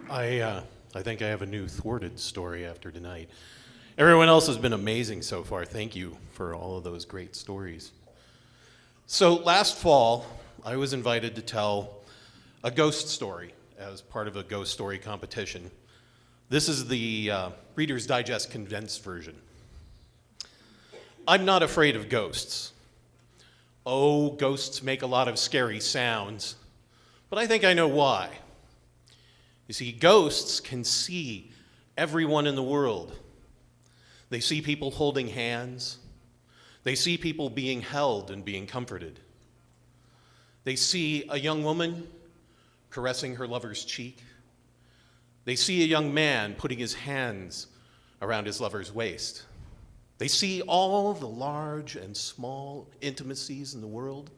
I think I have a new thwarted story after tonight. Everyone else has been amazing so far. Thank you for all of those great stories. So last fall, I was invited to tell a ghost story as part of a ghost story competition. This is the Reader's Digest condensed version. I'm not afraid of ghosts. Oh, ghosts make a lot of scary sounds, but I think I know why. You see, ghosts can see everyone in the world. They see people holding hands. They see people being held and being comforted. They see a young woman caressing her lover's cheek. They see a young man putting his hands around his lover's waist. They see all the large and small intimacies in the world,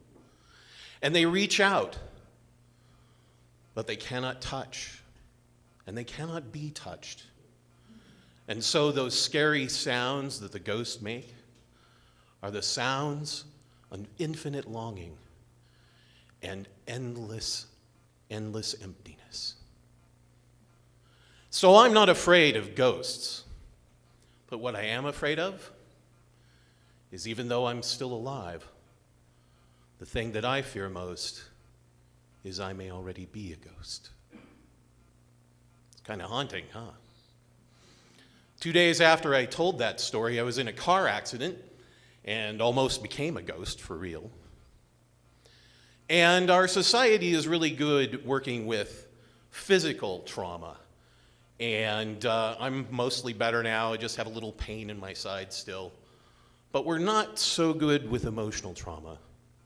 and they reach out, but they cannot touch. And they cannot be touched. And so those scary sounds that the ghosts make are the sounds of infinite longing and endless, endless emptiness. So I'm not afraid of ghosts, but what I am afraid of is, even though I'm still alive, the thing that I fear most is I may already be a ghost. Kind of haunting, huh? 2 days after I told that story, I was in a car accident and almost became a ghost for real. And our society is really good working with physical trauma. And I'm mostly better now. I just have a little pain in my side still. But we're not so good with emotional trauma,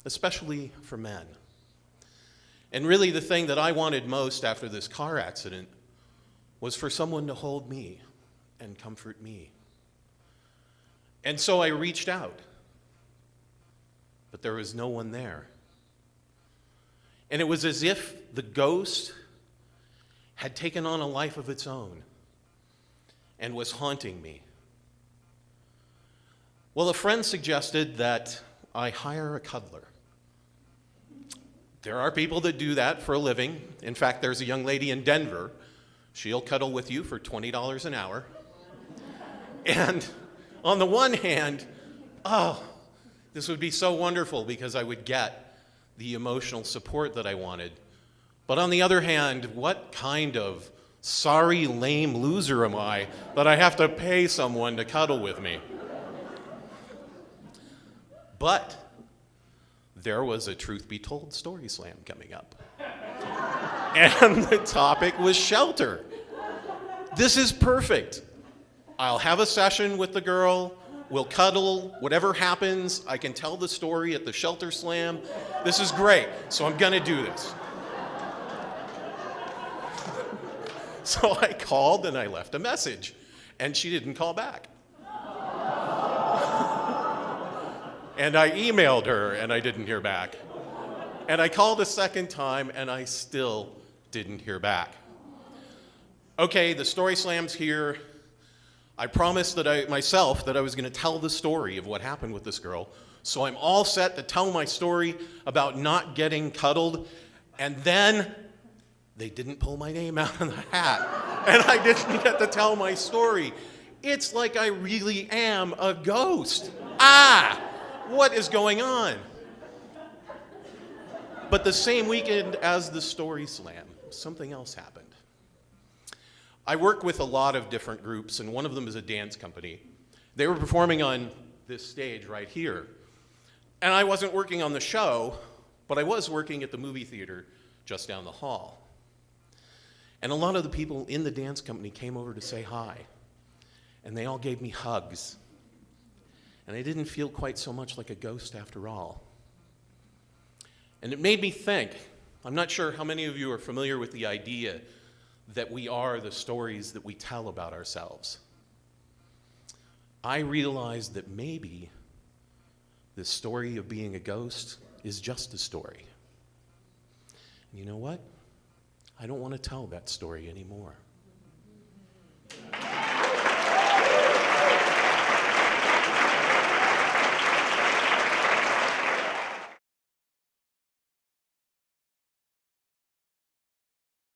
especially for men. And really the thing that I wanted most after this car accident was for someone to hold me and comfort me. And so I reached out, but there was no one there. And it was as if the ghost had taken on a life of its own and was haunting me. Well, a friend suggested that I hire a cuddler. There are people that do that for a living. In fact, there's a young lady in Denver. She'll cuddle with you for $20 an hour. And on the one hand, this would be so wonderful because I would get the emotional support that I wanted. But on the other hand, what kind of sorry, lame loser am I that I have to pay someone to cuddle with me? But there was a Truth Be Told Story Slam coming up. And the topic was shelter. This is perfect. I'll have a session with the girl, we'll cuddle, whatever happens, I can tell the story at the shelter slam. This is great, so I'm gonna do this. So I called and I left a message, and she didn't call back. And I emailed her and I didn't hear back. And I called a second time and I still didn't hear back. Okay, the story slam's here. I promised myself that I was going to tell the story of what happened with this girl. So I'm all set to tell my story about not getting cuddled. And then they didn't pull my name out of the hat. And I didn't get to tell my story. It's like I really am a ghost. What is going on? But the same weekend as the story slam, something else happened. I work with a lot of different groups, and one of them is a dance company. They were performing on this stage right here. And I wasn't working on the show, but I was working at the movie theater just down the hall. And a lot of the people in the dance company came over to say hi. And they all gave me hugs. And I didn't feel quite so much like a ghost after all. And it made me think, I'm not sure how many of you are familiar with the idea that we are the stories that we tell about ourselves. I realized that maybe the story of being a ghost is just a story. And you know what? I don't want to tell that story anymore.